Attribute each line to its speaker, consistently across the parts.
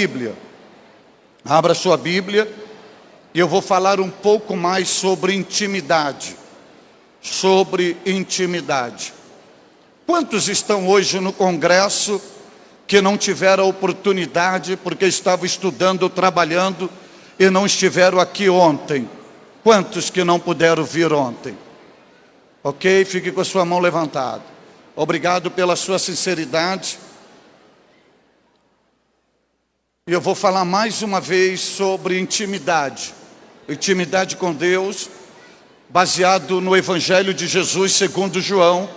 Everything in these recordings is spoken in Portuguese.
Speaker 1: Bíblia. Abra sua Bíblia e eu vou falar um pouco mais sobre intimidade. Sobre intimidade. Quantos estão hoje no congresso que não tiveram a oportunidade porque estavam estudando ou trabalhando e não estiveram aqui ontem? Quantos que não puderam vir ontem? Ok? Fique com a sua mão levantada. Obrigado pela sua sinceridade. E eu vou falar mais uma vez sobre intimidade. Intimidade com Deus, baseado no Evangelho de Jesus segundo João,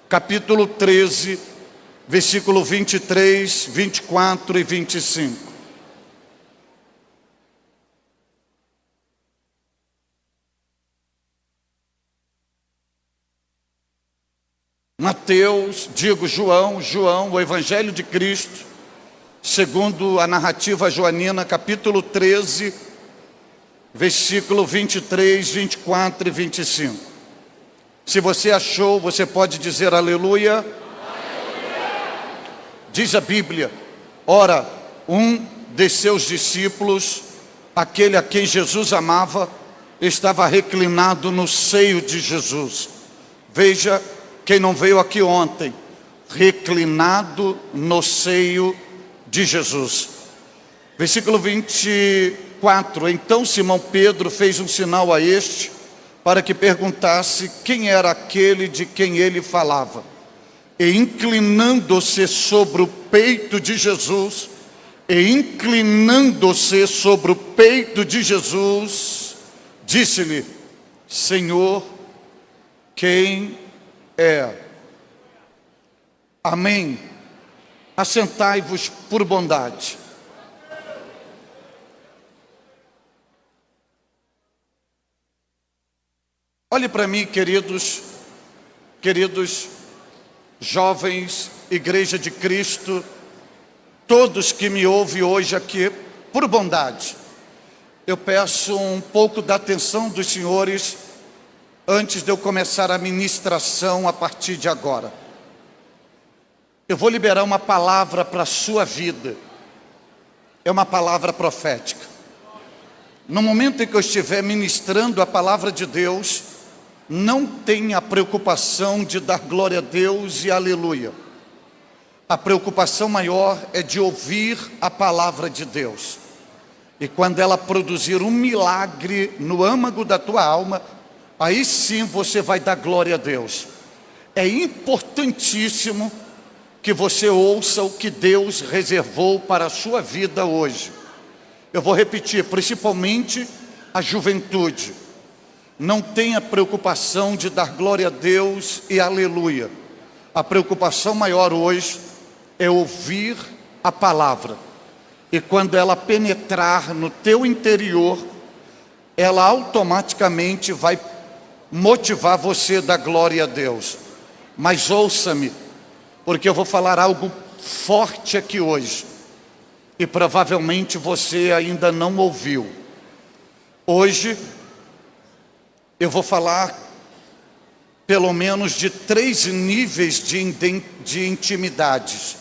Speaker 1: capítulo 13, versículo 23, 24 e 25. Mateus, João, o Evangelho de Cristo, segundo a narrativa joanina, capítulo 13, versículo 23, 24 e 25. Se você achou, você pode dizer aleluia. Aleluia. Diz a Bíblia: ora, um de seus discípulos, aquele a quem Jesus amava, estava reclinado no seio de Jesus. Veja, quem não veio aqui ontem, reclinado no seio de Jesus. Versículo 24. Então Simão Pedro fez um sinal a este, para que perguntasse quem era aquele de quem ele falava. E inclinando-se sobre o peito de Jesus, disse-lhe: Senhor, quem é? Amém. Assentai-vos por bondade. Olhe para mim, queridos jovens, Igreja de Cristo, todos que me ouvem hoje aqui, por bondade, eu peço um pouco da atenção dos senhores antes de eu começar a ministração a partir de agora. Eu vou liberar uma palavra para a sua vida. É uma palavra profética. No momento em que eu estiver ministrando a palavra de Deus, não tenha a preocupação de dar glória a Deus e aleluia. A preocupação maior é de ouvir a palavra de Deus. E quando ela produzir um milagre no âmago da tua alma, aí sim você vai dar glória a Deus. É importantíssimo que você ouça o que Deus reservou para a sua vida hoje. Eu vou repetir, principalmente a juventude. Não tenha preocupação de dar glória a Deus e aleluia. A preocupação maior hoje é ouvir a palavra. E quando ela penetrar no teu interior, ela automaticamente vai motivar você a dar glória a Deus. Mas ouça-me, porque eu vou falar algo forte aqui hoje. E provavelmente você ainda não ouviu. Hoje eu vou falar pelo menos de 3 níveis de intimidades,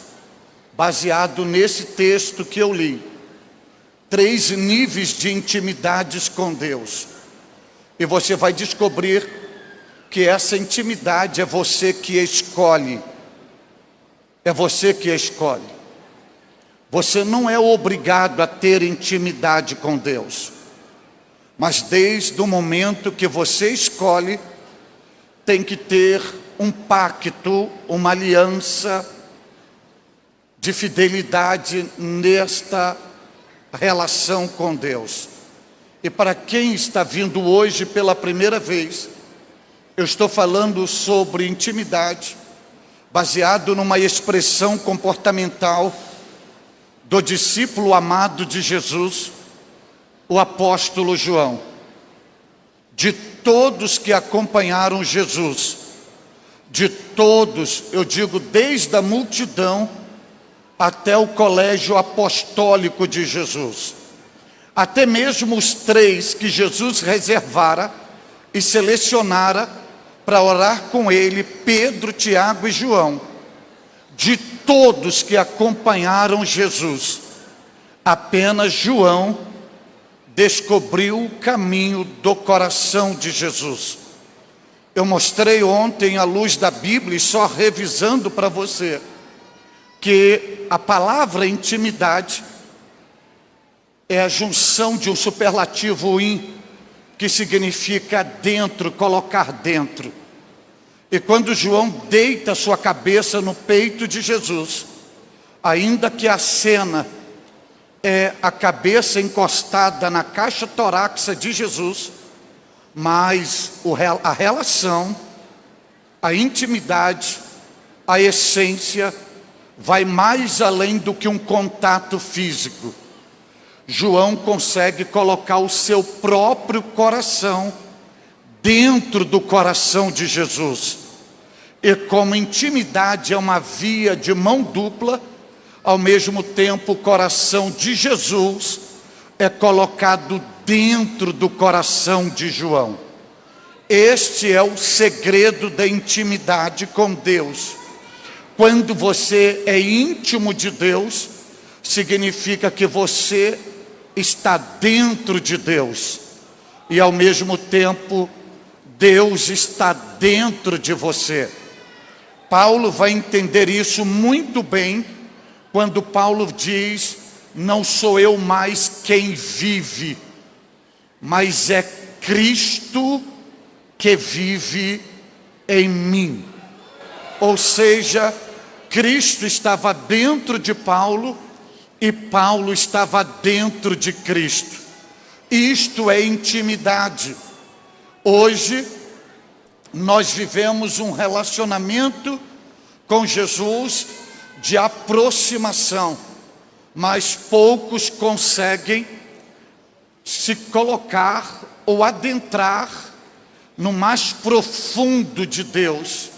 Speaker 1: baseado nesse texto que eu li. 3 níveis de intimidades com Deus. E você vai descobrir que essa intimidade é você que escolhe. É você que escolhe. Você não é obrigado a ter intimidade com Deus. Mas desde o momento que você escolhe, tem que ter um pacto, uma aliança de fidelidade nesta relação com Deus. E para quem está vindo hoje pela primeira vez, eu estou falando sobre intimidade, baseado numa expressão comportamental do discípulo amado de Jesus, o apóstolo João. De todos que acompanharam Jesus, de todos, eu digo desde a multidão até o colégio apostólico de Jesus, até mesmo os 3 que Jesus reservara e selecionara para orar com ele, Pedro, Tiago e João. De todos que acompanharam Jesus, Apenas João descobriu o caminho do coração de Jesus. Eu mostrei ontem à luz da Bíblia, e só revisando para você, que a palavra intimidade é a junção de um superlativo in, que significa dentro, colocar dentro. E quando João deita sua cabeça no peito de Jesus, ainda que a cena é a cabeça encostada na caixa torácica de Jesus, mas a relação, a intimidade, a essência vai mais além do que um contato físico. João consegue colocar o seu próprio coração dentro do coração de Jesus. E como intimidade é uma via de mão dupla, ao mesmo tempo o coração de Jesus é colocado dentro do coração de João. Este é o segredo da intimidade com Deus. Quando você é íntimo de Deus, significa que você está dentro de Deus. E ao mesmo tempo, Deus está dentro de você. Paulo vai entender isso muito bem quando Paulo diz: não sou eu mais quem vive, mas é Cristo que vive em mim. Ou seja, Cristo estava dentro de Paulo e Paulo estava dentro de Cristo. Isto é intimidade. Hoje, nós vivemos um relacionamento com Jesus de aproximação, mas poucos conseguem se colocar ou adentrar no mais profundo de Deus,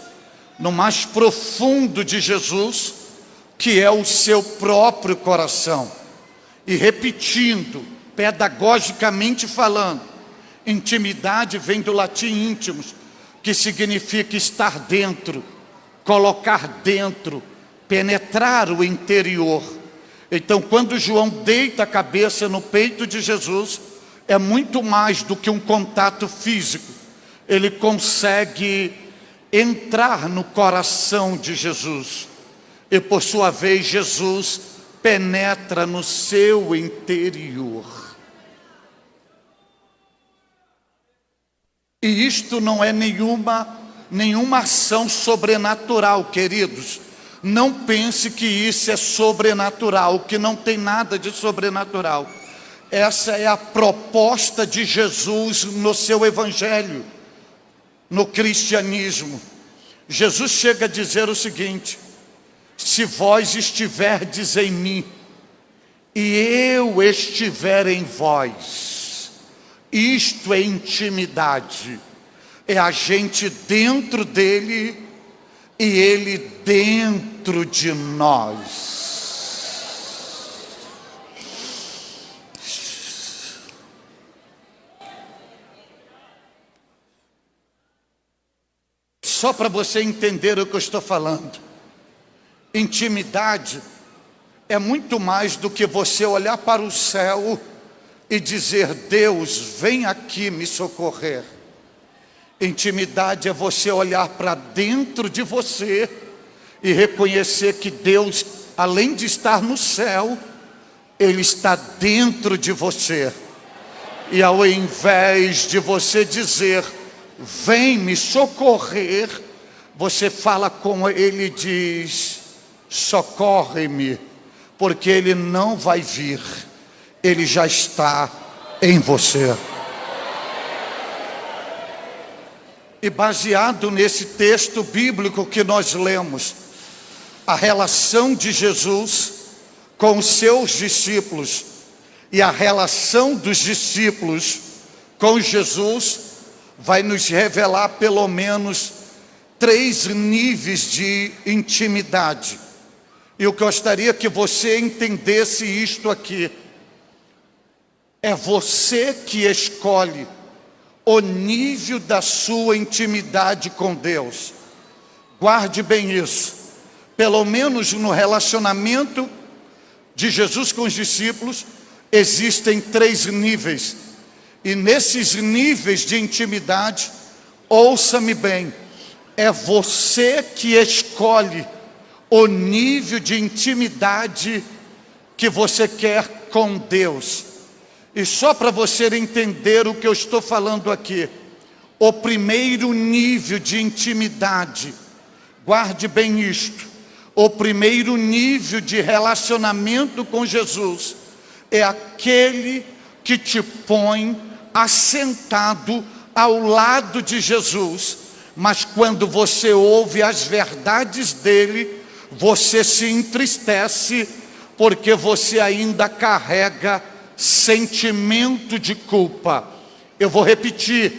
Speaker 1: no mais profundo de Jesus, que é o seu próprio coração. E repetindo, pedagogicamente falando, intimidade vem do latim íntimos, que significa estar dentro, colocar dentro, penetrar o interior. Então, quando João deita a cabeça no peito de Jesus, é muito mais do que um contato físico. Ele consegue entrar no coração de Jesus. E por sua vez, Jesus penetra no seu interior. E isto não é nenhuma ação sobrenatural, queridos. Não pense que isso é sobrenatural, que não tem nada de sobrenatural. Essa é a proposta de Jesus no seu evangelho, no cristianismo. Jesus chega a dizer o seguinte: se vós estiverdes em mim, e eu estiver em vós. Isto é intimidade, é a gente dentro dele e ele dentro de nós. Só para você entender o que eu estou falando, intimidade é muito mais do que você olhar para o céu e dizer: Deus, vem aqui me socorrer. Intimidade é você olhar para dentro de você e reconhecer que Deus, além de estar no céu, Ele está dentro de você. E ao invés de você dizer: vem me socorrer, você fala com Ele e diz: socorre-me, porque Ele não vai vir, Ele já está em você. E baseado nesse texto bíblico que nós lemos, a relação de Jesus com os seus discípulos e a relação dos discípulos com Jesus vai nos revelar pelo menos 3 níveis de intimidade. E eu gostaria que você entendesse isto aqui. É você que escolhe o nível da sua intimidade com Deus. Guarde bem isso. Pelo menos no relacionamento de Jesus com os discípulos, existem 3 níveis. E nesses níveis de intimidade, ouça-me bem, é você que escolhe o nível de intimidade que você quer com Deus. E só para você entender o que eu estou falando aqui, o primeiro nível de intimidade, guarde bem isto, o primeiro nível de relacionamento com Jesus é aquele que te põe assentado ao lado de Jesus, mas quando você ouve as verdades dele, você se entristece, porque você ainda carrega sentimento de culpa. Eu vou repetir,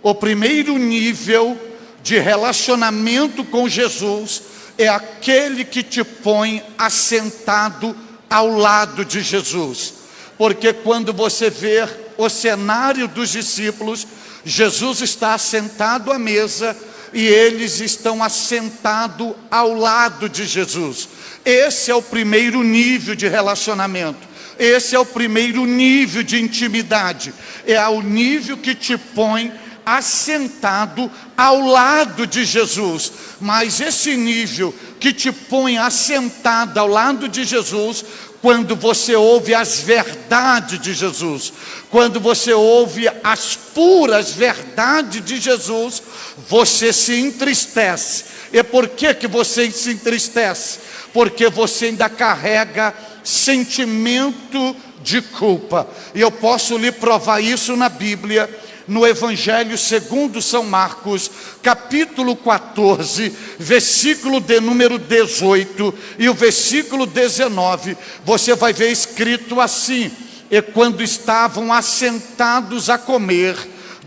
Speaker 1: o primeiro nível de relacionamento com Jesus é aquele que te põe assentado ao lado de Jesus. Porque quando você vê o cenário dos discípulos, Jesus está assentado à mesa e eles estão assentados ao lado de Jesus. Esse é o primeiro nível de relacionamento. Esse é o primeiro nível de intimidade. É o nível que te põe assentado ao lado de Jesus. Mas esse nível que te põe assentado ao lado de Jesus, quando você ouve as verdades de Jesus, quando você ouve as puras verdades de Jesus, você se entristece. E por que você se entristece? Porque você ainda carrega sentimento de culpa. E eu posso lhe provar isso na Bíblia, no Evangelho segundo São Marcos, capítulo 14, versículo de número 18 e o versículo 19, você vai ver escrito assim: e quando estavam assentados a comer,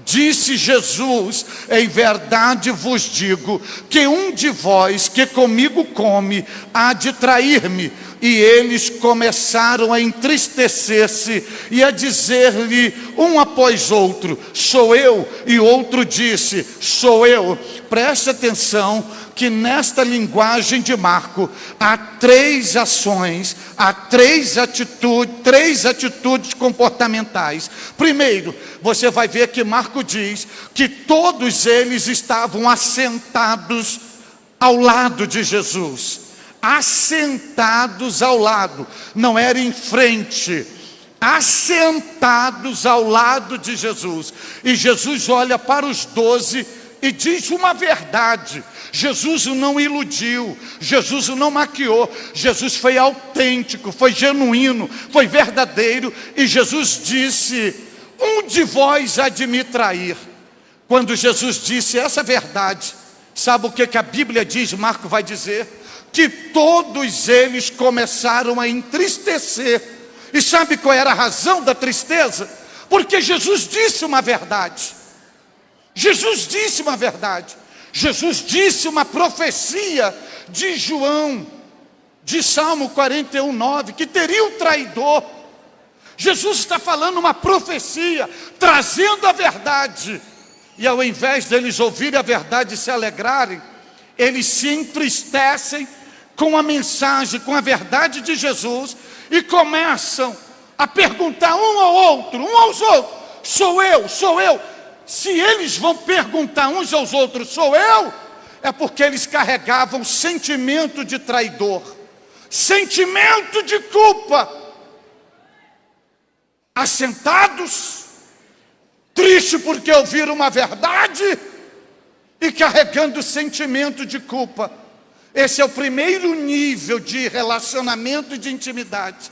Speaker 1: disse Jesus, em verdade vos digo, que um de vós que comigo come, há de trair-me. E eles começaram a entristecer-se e a dizer-lhe um após outro: sou eu. E outro disse: sou eu. Preste atenção que nesta linguagem de Marco há 3 ações, há 3 atitudes comportamentais. Primeiro, você vai ver que Marco diz que todos eles estavam assentados ao lado de Jesus. Assentados ao lado, não era em frente, assentados ao lado de Jesus. E Jesus olha para os 12 e diz uma verdade. Jesus não iludiu, Jesus não maquiou, Jesus foi autêntico, foi genuíno, foi verdadeiro. E Jesus disse: um de vós há de me trair. Quando Jesus disse essa verdade, sabe o que a Bíblia diz? Marco vai dizer que todos eles começaram a entristecer. E sabe qual era a razão da tristeza? Porque Jesus disse uma verdade. Jesus disse uma verdade. Jesus disse uma profecia de João, de Salmo 41:9, que teria um traidor. Jesus está falando uma profecia, trazendo a verdade. E ao invés deles ouvirem a verdade e se alegrarem, eles se entristecem com a mensagem, com a verdade de Jesus, e começam a perguntar um aos outros: sou eu, sou eu. Se eles vão perguntar uns aos outros: sou eu, é porque eles carregavam sentimento de traidor, sentimento de culpa, assentados, tristes porque ouviram uma verdade e carregando sentimento de culpa. Esse é o primeiro nível de relacionamento e de intimidade.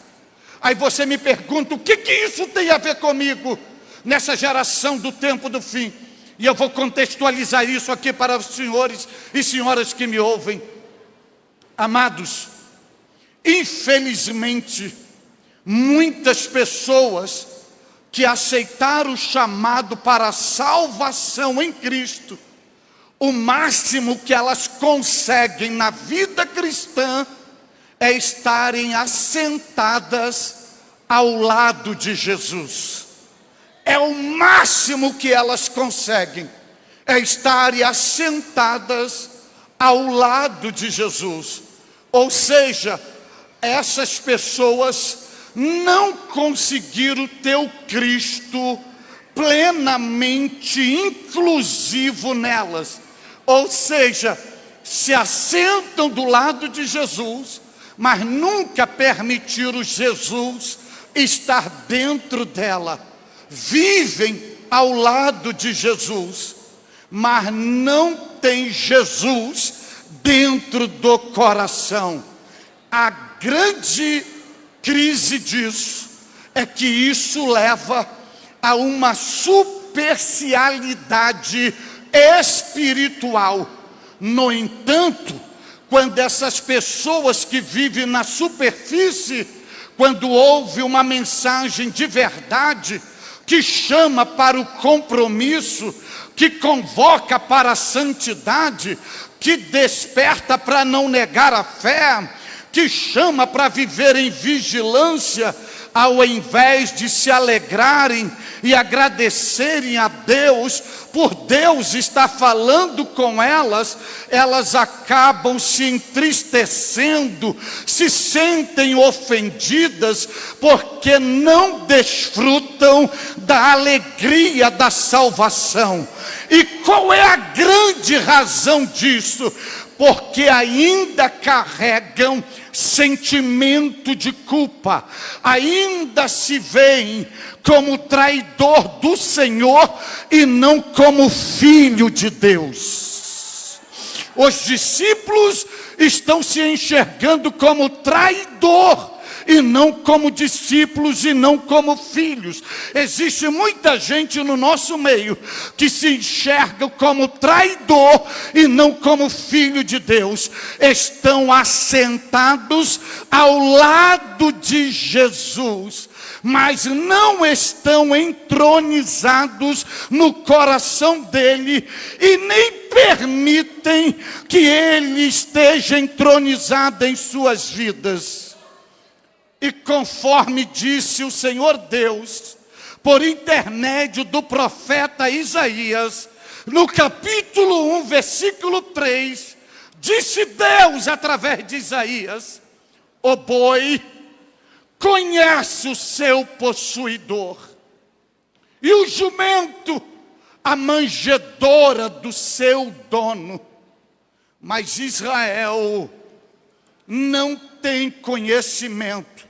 Speaker 1: Aí você me pergunta: o que isso tem a ver comigo nessa geração do tempo do fim? E eu vou contextualizar isso aqui para os senhores e senhoras que me ouvem. Amados, infelizmente, muitas pessoas que aceitaram o chamado para a salvação em Cristo, o máximo que elas conseguem na vida cristã é estarem assentadas ao lado de Jesus. É o máximo que elas conseguem, é estarem assentadas ao lado de Jesus. Ou seja, essas pessoas não conseguiram ter o Cristo plenamente inclusivo nelas. Ou seja, se assentam do lado de Jesus, mas nunca permitiram Jesus estar dentro dela. Vivem ao lado de Jesus, mas não tem Jesus dentro do coração. A grande crise disso é que isso leva a uma superficialidade espiritual. No entanto, quando essas pessoas que vivem na superfície, quando ouve uma mensagem de verdade, que chama para o compromisso, que convoca para a santidade, que desperta para não negar a fé, que chama para viver em vigilância, ao invés de se alegrarem e agradecerem a Deus, por Deus estar falando com elas, elas acabam se entristecendo, se sentem ofendidas, porque não desfrutam da alegria da salvação. E qual é a grande razão disso? Porque ainda carregam sentimento de culpa, ainda se veem como traidor do Senhor e não como filho de Deus. Os discípulos estão se enxergando como traidor, e não como discípulos, e não como filhos. Existe muita gente no nosso meio que se enxerga como traidor e não como filho de Deus. Estão assentados ao lado de Jesus, mas não estão entronizados no coração dele, e nem permitem que ele esteja entronizado em suas vidas. E conforme disse o Senhor Deus, por intermédio do profeta Isaías, no capítulo 1, versículo 3, disse Deus através de Isaías: o boi conhece o seu possuidor, e o jumento a manjedoura do seu dono, mas Israel não tem conhecimento,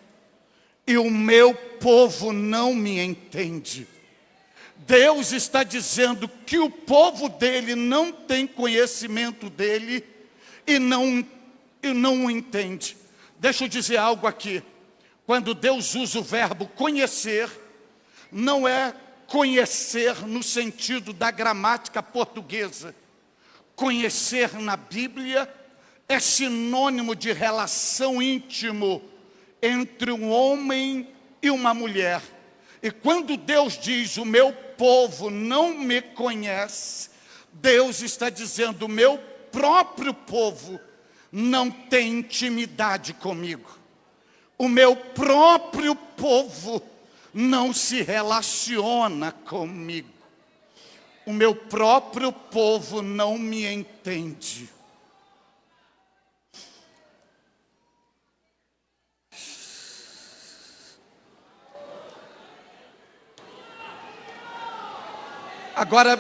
Speaker 1: e o meu povo não me entende. Deus está dizendo que o povo dele não tem conhecimento dele e não o entende. Deixa eu dizer algo aqui. Quando Deus usa o verbo conhecer, não é conhecer no sentido da gramática portuguesa. Conhecer na Bíblia é sinônimo de relação íntima entre um homem e uma mulher. E quando Deus diz: o meu povo não me conhece, Deus está dizendo: o meu próprio povo não tem intimidade comigo. O meu próprio povo não se relaciona comigo. O meu próprio povo não me entende. Agora,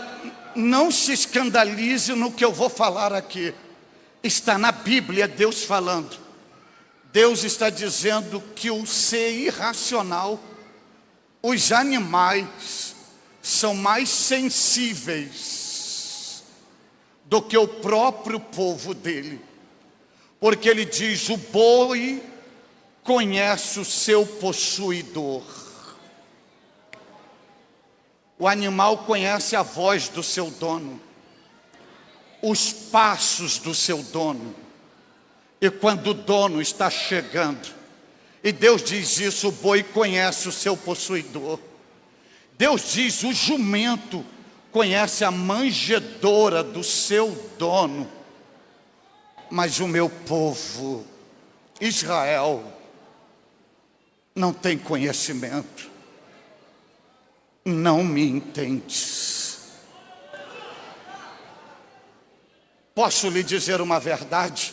Speaker 1: não se escandalize no que eu vou falar aqui. Está na Bíblia Deus falando. Deus está dizendo que o ser irracional, os animais, são mais sensíveis do que o próprio povo dele. Porque ele diz: o boi conhece o seu possuidor. O animal conhece a voz do seu dono, os passos do seu dono. E quando o dono está chegando, e Deus diz isso, o boi conhece o seu possuidor. Deus diz: o jumento conhece a manjedoura do seu dono. Mas o meu povo, Israel, não tem conhecimento, não me entende. Posso lhe dizer uma verdade?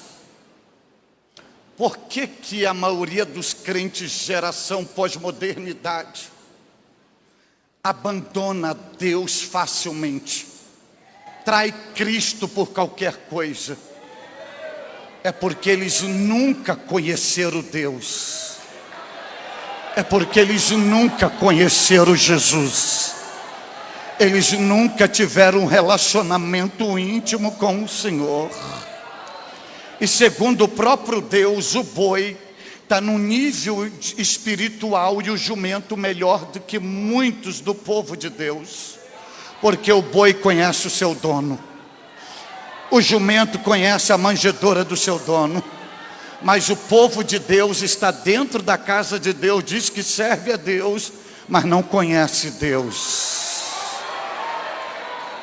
Speaker 1: Por que que a maioria dos crentes geração pós-modernidade abandona Deus facilmente, trai Cristo por qualquer coisa? É porque eles nunca conheceram Deus. É porque eles nunca conheceram Jesus. Eles nunca tiveram um relacionamento íntimo com o Senhor. E segundo o próprio Deus, o boi está num nível espiritual e o jumento melhor do que muitos do povo de Deus. Porque o boi conhece o seu dono. O jumento conhece a manjedoura do seu dono. Mas o povo de Deus está dentro da casa de Deus, diz que serve a Deus, mas não conhece Deus.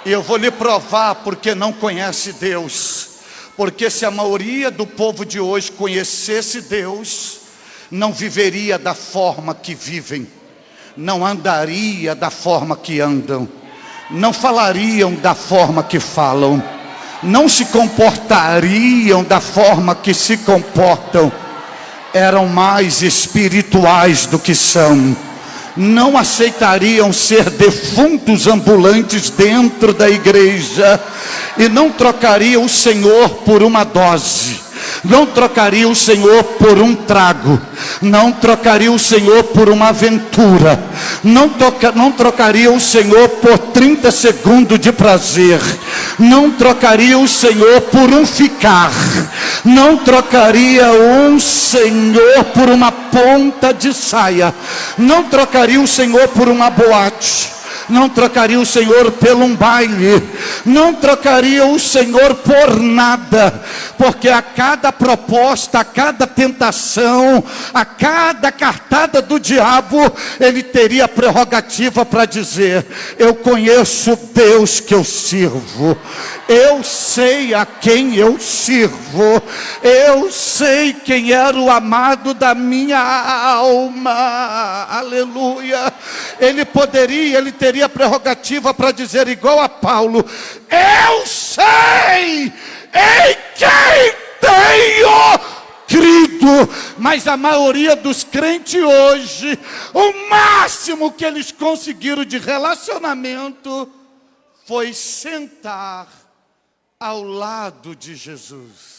Speaker 1: E eu vou lhe provar porque não conhece Deus. Porque se a maioria do povo de hoje conhecesse Deus, não viveria da forma que vivem, não andaria da forma que andam, não falariam da forma que falam, não se comportariam da forma que se comportam, eram mais espirituais do que são, não aceitariam ser defuntos ambulantes dentro da igreja, e não trocariam o Senhor por uma dose, não trocaria o Senhor por um trago, não trocaria o Senhor por uma aventura, não trocaria o Senhor por 30 segundos de prazer, não trocaria o Senhor por um ficar, não trocaria um Senhor por uma ponta de saia, não trocaria o Senhor por uma boate, não trocaria o Senhor por um baile, não trocaria o Senhor por nada, porque a cada proposta, a cada tentação, a cada cartada do diabo, ele teria prerrogativa para dizer: eu conheço o Deus que eu sirvo, eu sei a quem eu sirvo, eu sei quem era o amado da minha alma, aleluia. Ele teria prerrogativa para dizer igual a Paulo: eu sei em quem tenho crido. Mas a maioria dos crentes hoje, o máximo que eles conseguiram de relacionamento foi sentar ao lado de Jesus.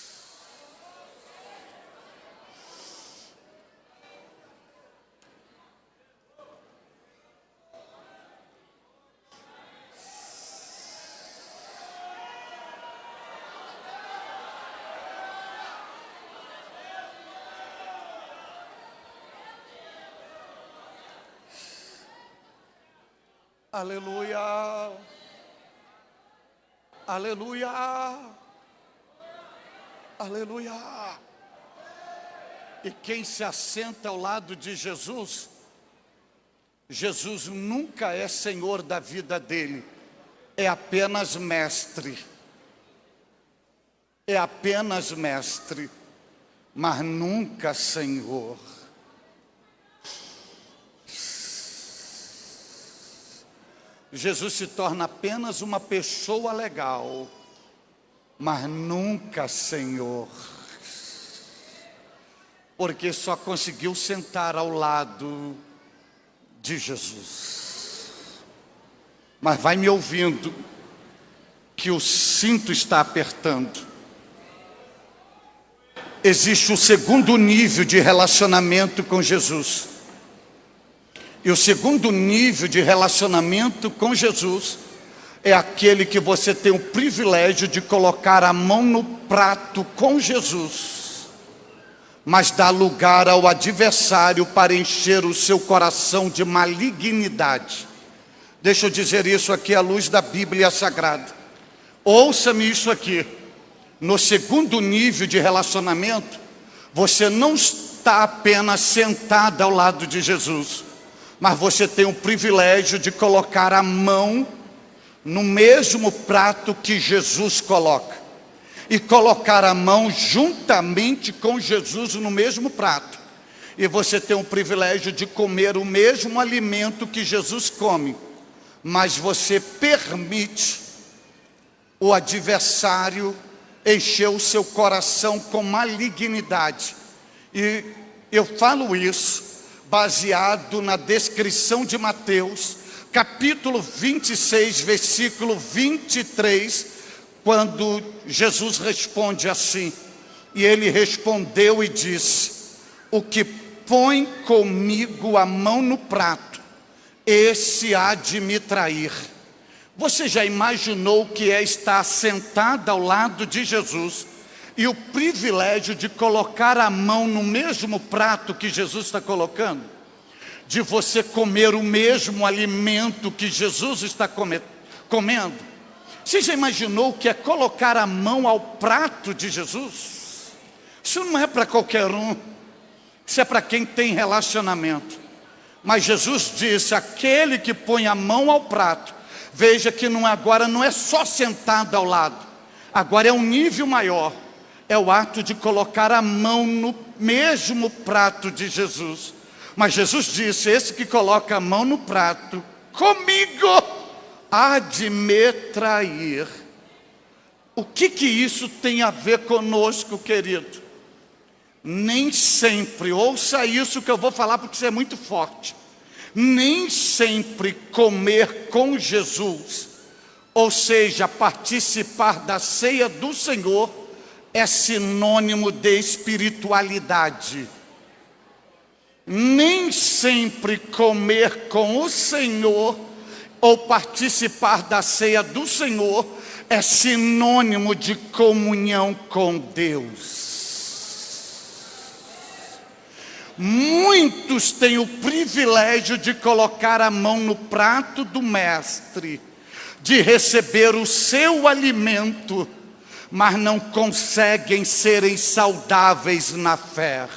Speaker 1: Aleluia, aleluia, aleluia. E quem se assenta ao lado de Jesus, Jesus nunca é Senhor da vida dele, é apenas mestre. É apenas mestre, mas nunca Senhor. Jesus se torna apenas uma pessoa legal, mas nunca Senhor, porque só conseguiu sentar ao lado de Jesus. Mas vai me ouvindo, que o cinto está apertando. Existe o segundo nível de relacionamento com Jesus. E o segundo nível de relacionamento com Jesus é aquele que você tem o privilégio de colocar a mão no prato com Jesus, mas dá lugar ao adversário para encher o seu coração de malignidade. Deixa eu dizer isso aqui à luz da Bíblia Sagrada. Ouça-me isso aqui. No segundo nível de relacionamento, você não está apenas sentado ao lado de Jesus, mas você tem o privilégio de colocar a mão no mesmo prato que Jesus coloca, e colocar a mão juntamente com Jesus no mesmo prato, e você tem o privilégio de comer o mesmo alimento que Jesus come, mas você permite o adversário encher o seu coração com malignidade, E eu falo isso baseado na descrição de Mateus, capítulo 26, versículo 23, quando Jesus responde assim: e ele respondeu e disse: o que põe comigo a mão no prato, esse há de me trair. Você já imaginou o que é estar sentado ao lado de Jesus e o privilégio de colocar a mão no mesmo prato que Jesus está colocando? De você comer o mesmo alimento que Jesus está comendo? Você já imaginou o que é colocar a mão ao prato de Jesus? Isso não é para qualquer um, isso é para quem tem relacionamento. Mas Jesus disse: aquele que põe a mão ao prato, veja que agora não é só sentado ao lado, agora é um nível maior, é o ato de colocar a mão no mesmo prato de Jesus. Mas Jesus disse: esse que coloca a mão no prato comigo há de me trair. O que isso tem a ver conosco, querido? Nem sempre, ouça isso que eu vou falar porque isso é muito forte. Nem sempre comer com Jesus, ou seja, participar da ceia do Senhor, é sinônimo de espiritualidade. Nem sempre comer com o Senhor ou participar da ceia do Senhor é sinônimo de comunhão com Deus. Muitos têm o privilégio de colocar a mão no prato do Mestre, de receber o seu alimento, mas não conseguem serem saudáveis na fé.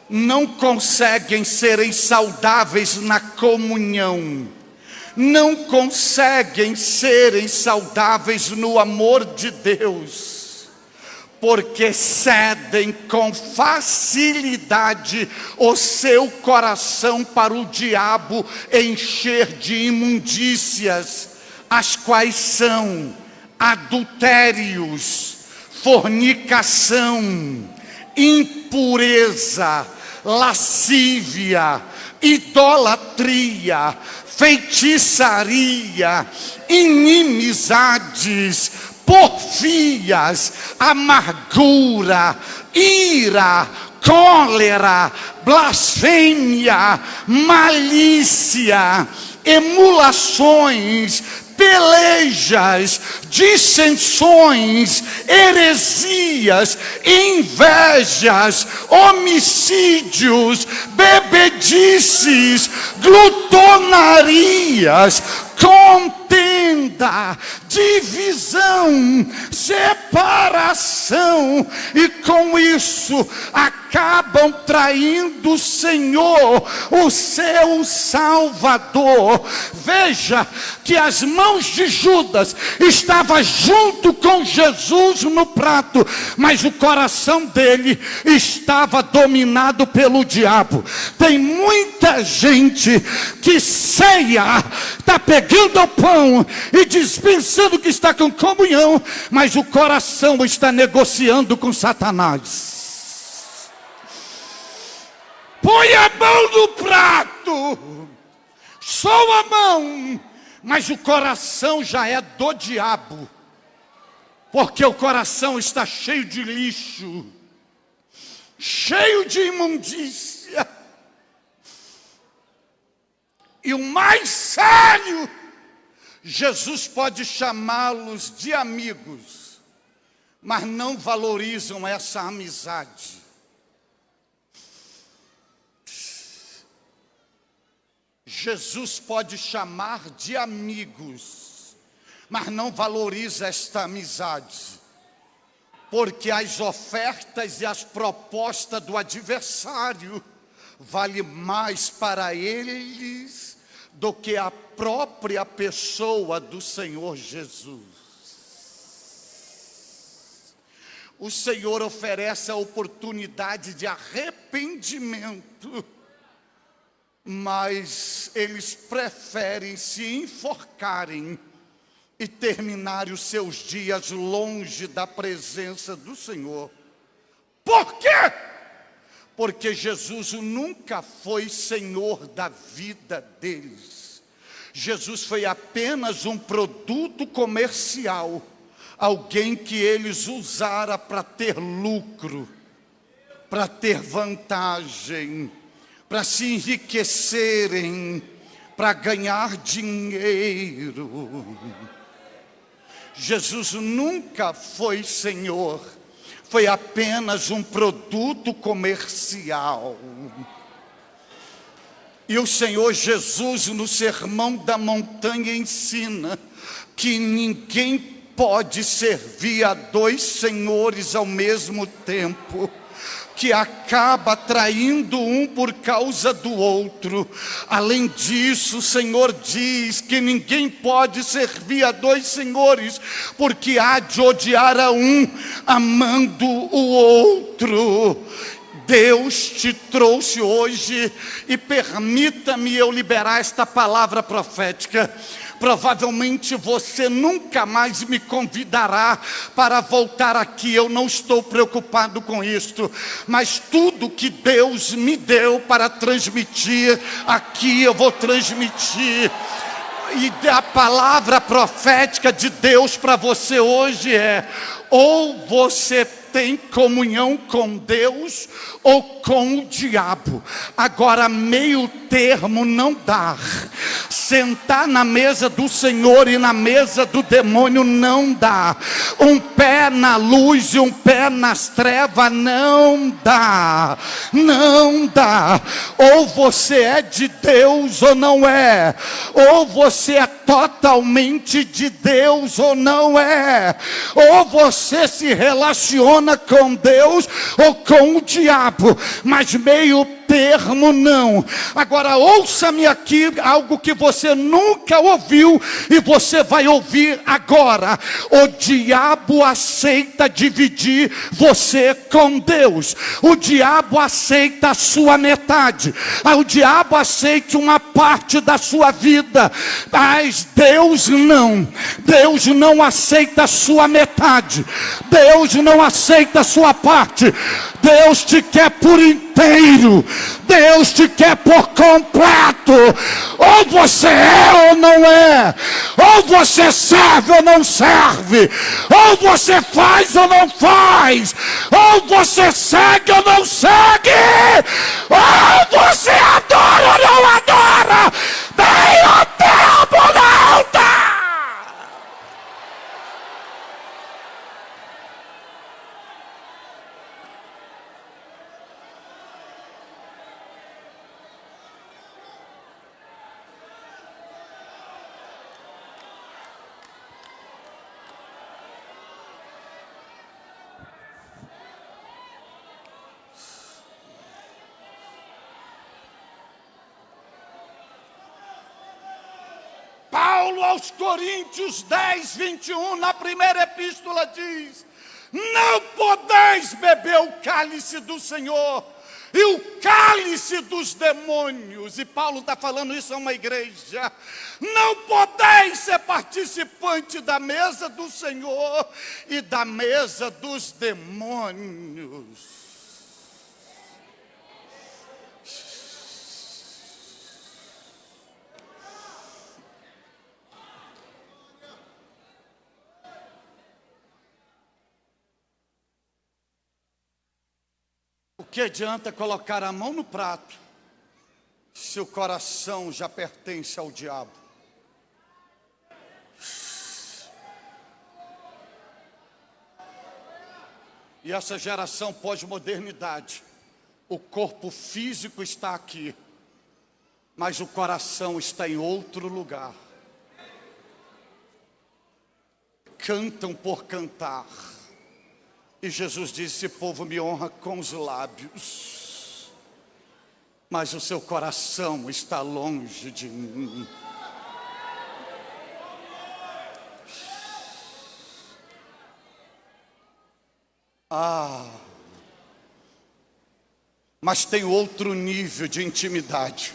Speaker 1: Não conseguem serem saudáveis na comunhão. Não conseguem serem saudáveis no amor de Deus. Porque cedem com facilidade o seu coração para o diabo encher de imundícias, as quais são adultérios, fornicação, impureza, lascívia, idolatria, feitiçaria, inimizades, porfias, amargura, ira, cólera, blasfêmia, malícia, emulações, pelejas, dissensões, heresias, invejas, homicídios, bebedices, glutonarias, contenda, divisão, separação, e com isso acabam traindo o Senhor, o seu Salvador. Veja que as mãos de Judas estavam junto com Jesus no prato, mas o coração dele estava dominado pelo diabo. Tem muita gente que ceia, está pegando o pão e dispensando que está com comunhão, mas o coração está negociando com Satanás. Põe a mão no prato, só a mão, mas o coração já é do diabo, porque o coração está cheio de lixo, cheio de imundícia. E o mais sério, Jesus pode chamá-los de amigos, mas não valorizam essa amizade. Jesus pode chamar de amigos, mas não valoriza esta amizade, porque as ofertas e as propostas do adversário valem mais para eles do que a própria pessoa do Senhor Jesus. O Senhor oferece a oportunidade de arrependimento, mas eles preferem se enforcarem e terminarem os seus dias longe da presença do Senhor, Por quê? Porque Jesus nunca foi Senhor da vida deles. Jesus foi apenas um produto comercial, alguém que eles usaram para ter lucro, para ter vantagem, para se enriquecerem, para ganhar dinheiro. Jesus nunca foi Senhor, foi apenas um produto comercial. E o Senhor Jesus, no Sermão da Montanha, ensina que ninguém pode servir a dois senhores ao mesmo tempo, que acaba traindo um por causa do outro. Além disso, o Senhor diz que ninguém pode servir a dois senhores, porque há de odiar a um, amando o outro. Deus te trouxe hoje, e permita-me eu liberar esta palavra profética. Provavelmente você nunca mais me convidará para voltar aqui, eu não estou preocupado com isto, mas tudo que Deus me deu para transmitir aqui, eu vou transmitir. E a palavra profética de Deus para você hoje é: ou você tem comunhão com Deus ou com o diabo. Agora, meio termo não dá. Sentar na mesa do Senhor e na mesa do demônio não dá. Um pé na luz e um pé nas trevas não dá. Não dá. Ou você é de Deus ou não é. Ou você é totalmente de Deus ou não é. Ou você se relaciona com Deus ou com o diabo, mas meio termo não. Agora ouça-me aqui algo que você nunca ouviu e você vai ouvir agora. O diabo aceita dividir você com Deus. O diabo aceita a sua metade. O diabo aceita uma parte da sua vida, mas Deus não. Deus não aceita a sua metade. Deus não aceita a sua parte. Deus te quer por inteiro. Deus te quer por completo. Ou você é ou não é. Ou você serve ou não serve. Ou você faz ou não faz. Ou você segue ou não segue. Ou você adora ou não adora. Meio tempo não dá. Paulo aos Coríntios 10, 21, na primeira epístola diz: não podeis beber o cálice do Senhor e o cálice dos demônios. E Paulo está falando isso a uma igreja. Não podeis ser participante da mesa do Senhor e da mesa dos demônios. O que adianta colocar a mão no prato se o coração já pertence ao diabo? E essa geração pós-modernidade, o corpo físico está aqui, mas o coração está em outro lugar. Cantam por cantar. E Jesus disse: esse povo me honra com os lábios, mas o seu coração está longe de mim. Mas tem outro nível de intimidade.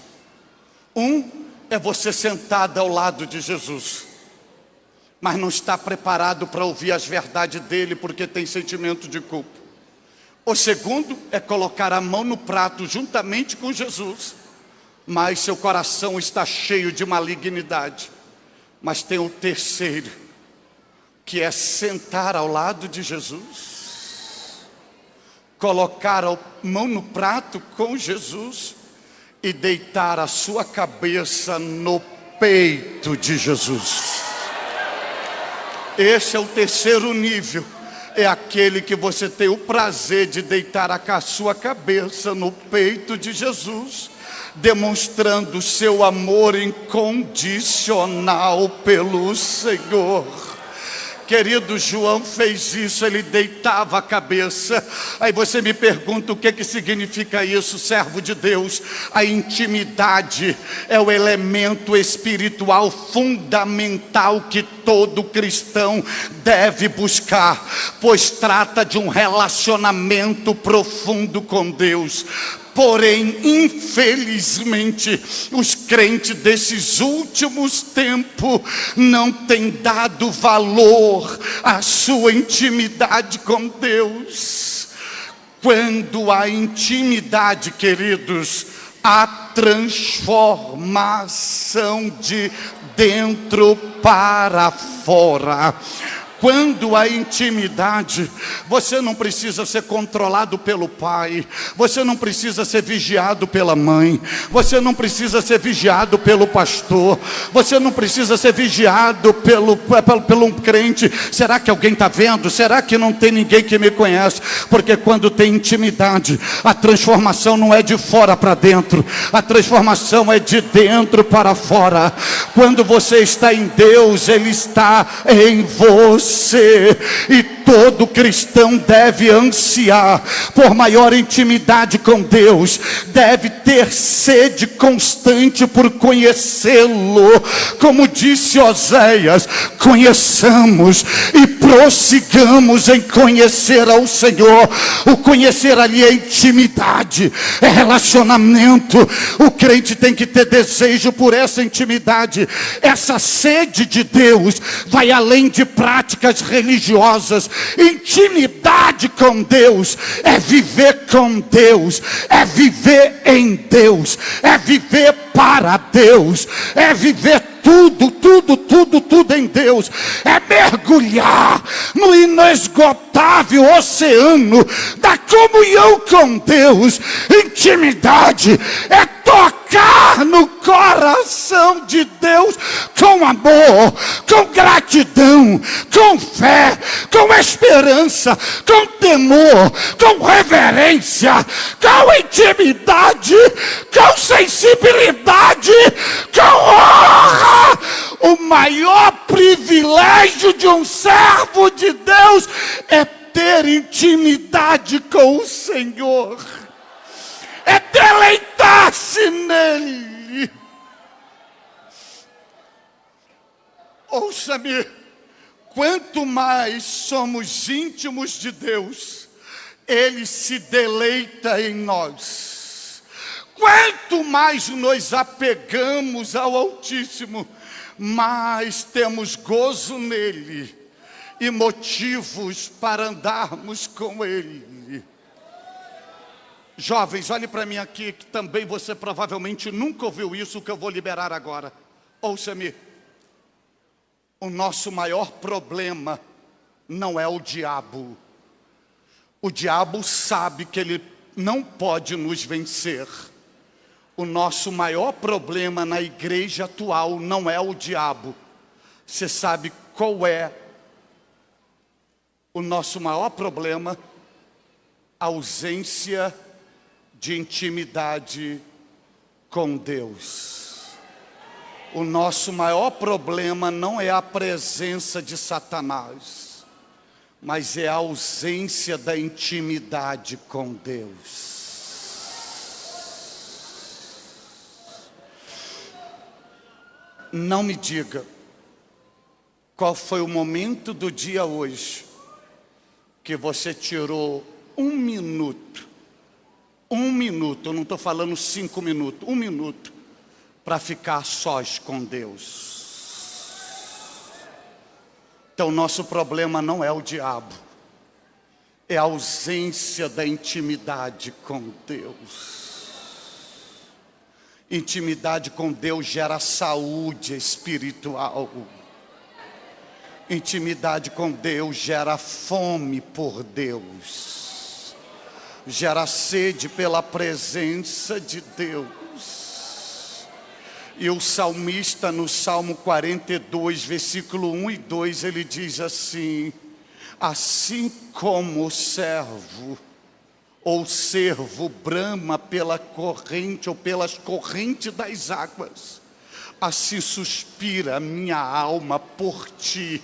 Speaker 1: Um é você sentado ao lado de Jesus, mas não está preparado para ouvir as verdades dele porque tem sentimento de culpa. O segundo é colocar a mão no prato juntamente com Jesus, mas seu coração está cheio de malignidade. Mas tem o terceiro, que é sentar ao lado de Jesus, colocar a mão no prato com Jesus e deitar a sua cabeça no peito de Jesus. Esse é o terceiro nível. É aquele que você tem o prazer de deitar a sua cabeça no peito de Jesus, demonstrando seu amor incondicional pelo Senhor. Querido, João fez isso, ele deitava a cabeça. Aí você me pergunta o que significa isso, servo de Deus? A intimidade é o elemento espiritual fundamental que todo cristão deve buscar, pois trata de um relacionamento profundo com Deus. Porém, infelizmente, os crentes desses últimos tempos não têm dado valor à sua intimidade com Deus. Quando há intimidade, queridos, há transformação de dentro para fora. Quando há intimidade, você não precisa ser controlado pelo pai, você não precisa ser vigiado pela mãe, você não precisa ser vigiado pelo pastor, você não precisa ser vigiado pelo um crente. Será que alguém está vendo? Será que não tem ninguém que me conhece? Porque quando tem intimidade, a transformação não é de fora para dentro, a transformação é de dentro para fora. Quando você está em Deus, Ele está em você. E todo cristão deve ansiar por maior intimidade com Deus, deve ter sede constante por conhecê-lo. Como disse Oséias, conheçamos e prossigamos em conhecer ao Senhor. O conhecer ali é intimidade, é relacionamento. O crente tem que ter desejo por essa intimidade. Essa sede de Deus vai além de práticas religiosas. Intimidade com Deus é viver com Deus, é viver em Deus, é viver para Deus, é viver tudo em Deus, é mergulhar no inesgotável oceano da comunhão com Deus. Intimidade é tocar no coração de Deus com amor, com gratidão, com fé, com esperança, com temor, com reverência, com intimidade, com sensibilidade, com honra. O maior privilégio de um servo de Deus é ter intimidade com o Senhor, é deleitar-se nele. Ouça-me, quanto mais somos íntimos de Deus, Ele se deleita em nós. Quanto mais nos apegamos ao Altíssimo, mais temos gozo nele e motivos para andarmos com Ele. Jovens, olhe para mim aqui, que também você provavelmente nunca ouviu isso que eu vou liberar agora. Ouça-me. O nosso maior problema não é o diabo. O diabo sabe que ele não pode nos vencer. O nosso maior problema na igreja atual não é o diabo. Você sabe qual é o nosso maior problema? A ausência de intimidade com Deus. O nosso maior problema não é a presença de Satanás, mas é a ausência da intimidade com Deus. Não me diga qual foi o momento do dia hoje que você tirou um minuto, eu não estou falando 5 minutos, 1 minuto, para ficar sós com Deus. Então nosso problema não é o diabo, é a ausência da intimidade com Deus. Intimidade com Deus gera saúde espiritual. Intimidade com Deus gera fome por Deus. Gera sede pela presença de Deus. E o salmista no Salmo 42, versículo 1 e 2, ele diz assim: assim como o servo ou servo brama pela corrente ou pelas correntes das águas, assim suspira a minha alma por ti,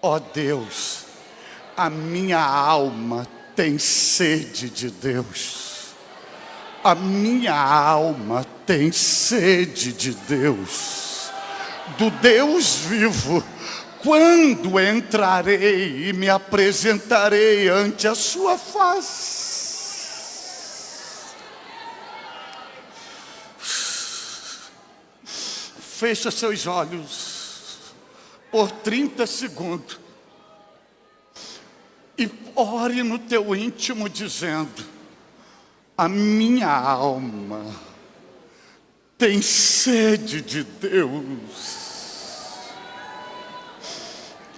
Speaker 1: ó Deus. A minha alma tem sede de Deus. A minha alma tem sede de Deus, do Deus vivo. Quando entrarei e me apresentarei ante a sua face? Fecha seus olhos por 30 segundos e ore no teu íntimo dizendo: a minha alma tem sede de Deus.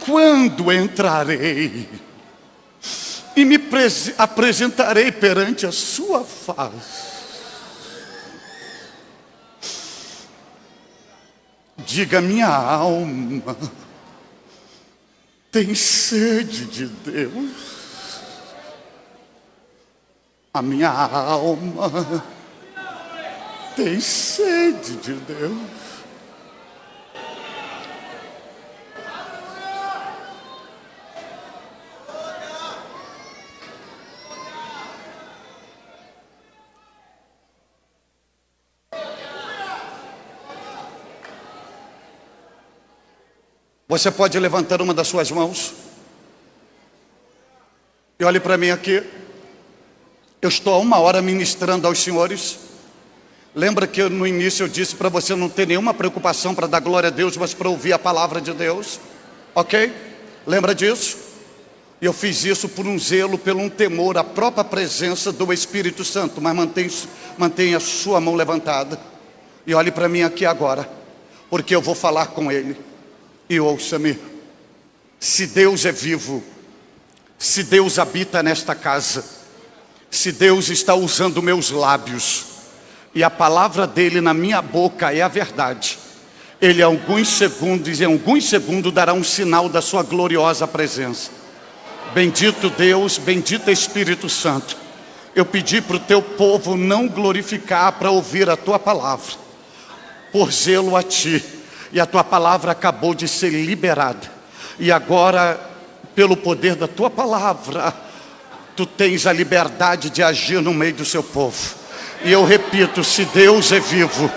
Speaker 1: Quando entrarei e me apresentarei perante a sua face? Diga: minha alma tem sede de Deus. A minha alma tem sede de Deus. Você pode levantar uma das suas mãos e olhe para mim aqui. Eu estou há 1 hora ministrando aos senhores. Lembra que no início eu disse para você não ter nenhuma preocupação para dar glória a Deus, mas para ouvir a palavra de Deus? Ok? Lembra disso? E eu fiz isso por um zelo, por um temor à própria presença do Espírito Santo. Mas mantenha a sua mão levantada e olhe para mim aqui agora, porque eu vou falar com Ele. E ouça-me: se Deus é vivo, se Deus habita nesta casa, se Deus está usando meus lábios e a palavra dele na minha boca é a verdade, Ele em alguns segundos dará um sinal da sua gloriosa presença. Bendito Deus, bendito Espírito Santo. Eu pedi para o teu povo não glorificar para ouvir a tua palavra, por zelo a ti. E a tua palavra acabou de ser liberada. E agora, pelo poder da tua palavra, tu tens a liberdade de agir no meio do seu povo. E eu repito: se Deus é vivo,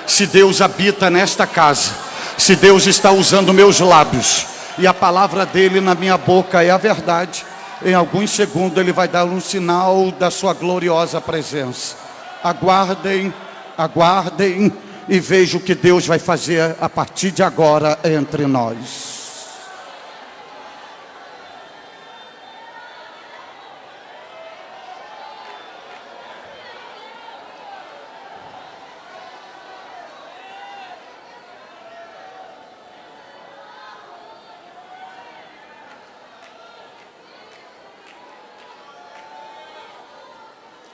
Speaker 1: se Deus habita nesta casa, se Deus está usando meus lábios e a palavra dele na minha boca é a verdade, em alguns segundos ele vai dar um sinal da sua gloriosa presença. Aguardem, aguardem e veja o que Deus vai fazer a partir de agora entre nós.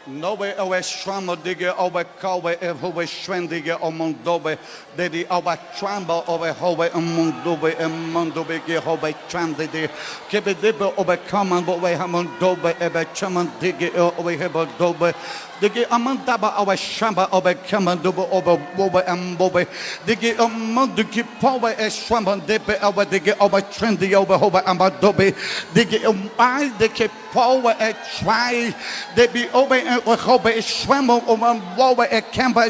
Speaker 1: Nobe owe shama dige owe kawe howe shwendige omondobe dedi owe tramba owe howe amondobe amondobe ge howe trandide kebedebe owe kaman owe hamondobe ebe chaman dige owe hebodobe dige amandaba owe shamba owe kamandobe owe ambobe dige amonduki powe e shamba debe owe dige owe trendi owe howe amondobe dige umai dige powe e try debi owe owe swamo owe e kamba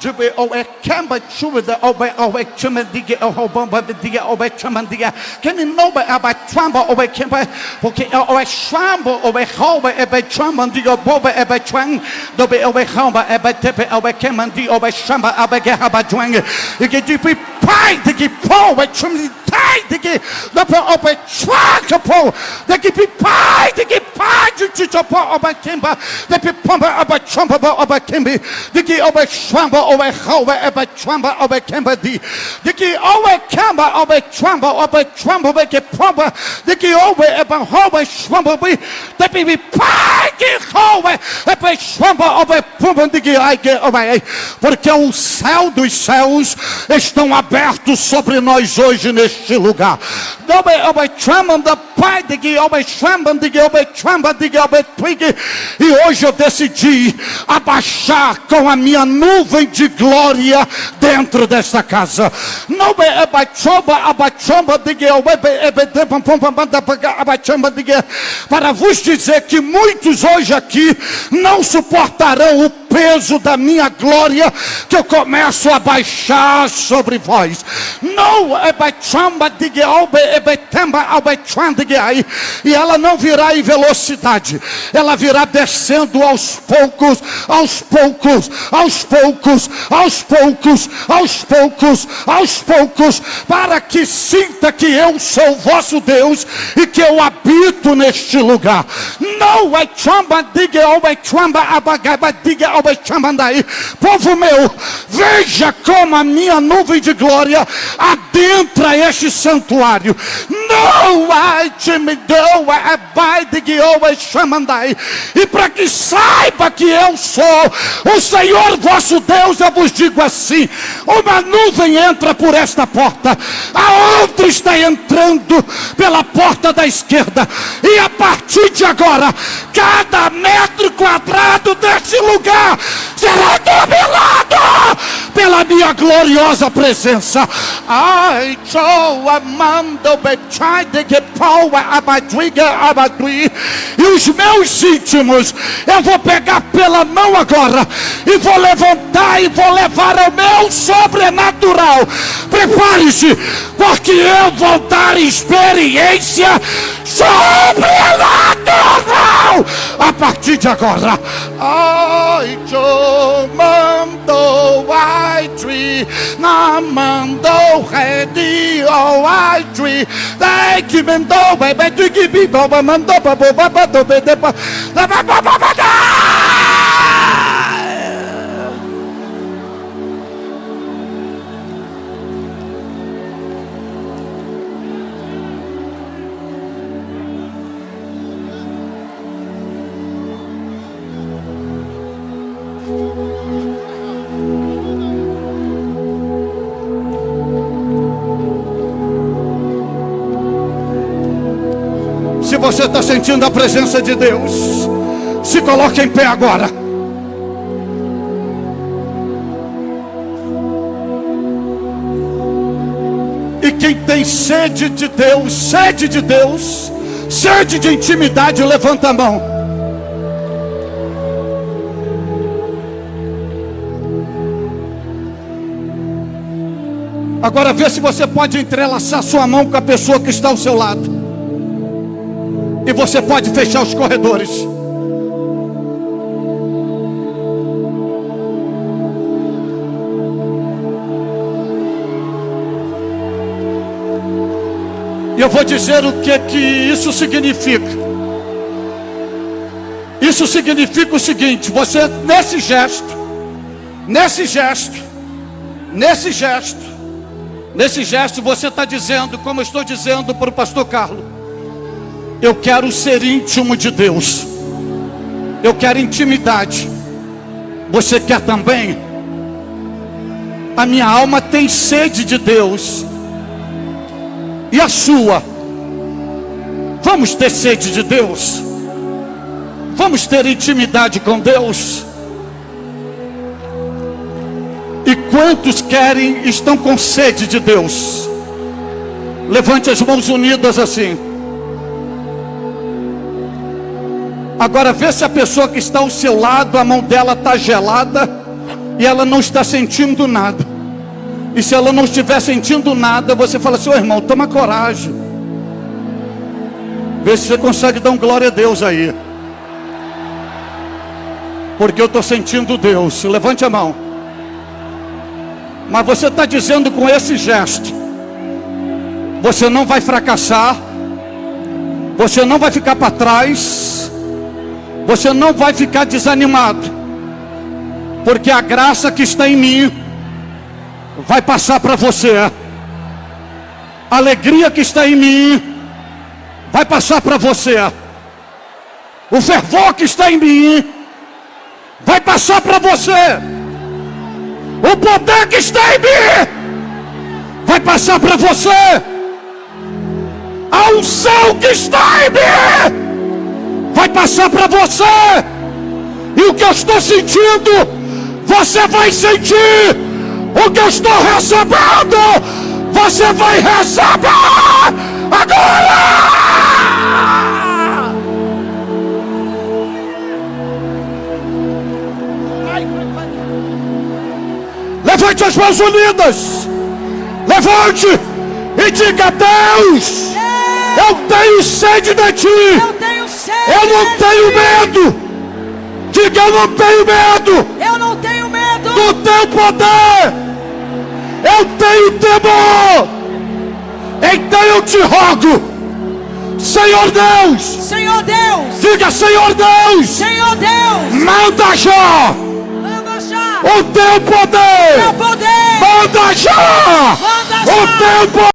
Speaker 1: jube owe kamba chuve the owe chumendige owe dige owe chumendige kemi nobe aba tramba owe kamba porque owe swambo owe howe ebe chumendige owe ebe twang dobe owe hamba ebe tepe owe kemandi owe shamba ebe gehaba twang ige dipi
Speaker 2: pai de que pô, é chumitai de que da oba chua pô, de que pai de que pai de pô oba kimba, de que pomba oba chamba oba kimbi, de que oba chamba oba oba oba chamba oba kimba de que oba kamba oba chamba oba que pomba, de que oba oba chamba oba, de que pai que oba oba chamba oba pomba de que ai que oba, porque o céu dos céus estão abertos sobre nós hoje neste lugar. E hoje eu decidi abaixar com a minha nuvem de glória dentro desta casa. Para vos dizer que muitos hoje aqui não suportarão o peso da minha glória, que eu começo a baixar sobre vós. E ela não virá em velocidade, ela virá descendo aos poucos, aos poucos, aos poucos, aos poucos, aos poucos, aos poucos, para que sinta que eu sou o vosso Deus e que eu habito neste lugar. Não é chamba, diga, povo meu, veja como a minha nuvem de glória adentra este santuário. Não há e para que saiba que eu sou o Senhor vosso Deus, eu vos digo assim: uma nuvem entra por esta porta, a outra está entrando pela porta da esquerda, e a partir de agora, cada metro quadrado deste lugar será dominado pela minha gloriosa presença. Ai, e os meus íntimos eu vou pegar pela mão agora e vou levantar e vou levar ao meu sobrenatural. Prepare-se, porque eu vou dar experiência sobrenatural a partir de agora. Ai, mandou ai tree, na mandou redi oh ai tree, dai que mandou bebê tu que bibo mandou babá do bebê Se você está sentindo a presença de Deus, se coloque em pé agora. E quem tem sede de Deus, sede de intimidade, levanta a mão. Agora vê se você pode entrelaçar sua mão com a pessoa que está ao seu lado. E você pode fechar os corredores. E eu vou dizer o que isso significa. Isso significa o seguinte: você nesse gesto, você está dizendo, como eu estou dizendo para o pastor Carlos: eu quero ser íntimo de Deus. Eu quero intimidade. Você quer também? A minha alma tem sede de Deus. E a sua? Vamos ter sede de Deus? Vamos ter intimidade com Deus? E quantos querem, estão com sede de Deus? Levante as mãos unidas assim. Agora vê se a pessoa que está ao seu lado, a mão dela está gelada e ela não está sentindo nada. E se ela não estiver sentindo nada, você fala assim: ô irmão, toma coragem. Vê se você consegue dar um glória a Deus aí. Porque eu estou sentindo Deus. Levante a mão.
Speaker 1: Mas você está dizendo com esse gesto: você não vai fracassar, você não vai ficar para trás, você não vai ficar desanimado, porque a graça que está em mim vai passar para você. A alegria que está em mim vai passar para você. O fervor que está em mim vai passar para você. O poder que está em mim vai passar para você. A unção que está em mim vai passar para você. E o que eu estou sentindo, você vai sentir. O que eu estou recebendo, você vai receber agora. Levante as mãos unidas. Levante e diga: Deus, eu tenho sede de ti. Eu não tenho medo. Diga: eu não tenho medo.
Speaker 3: Eu não tenho medo
Speaker 1: do teu poder. Eu tenho temor. Então eu te rogo, Senhor Deus.
Speaker 3: Senhor Deus.
Speaker 1: Diga: Senhor Deus.
Speaker 3: Senhor Deus.
Speaker 1: Manda já.
Speaker 3: Manda já
Speaker 1: O teu poder.
Speaker 3: teu poder.
Speaker 1: Manda já.
Speaker 3: Manda já
Speaker 1: O teu poder.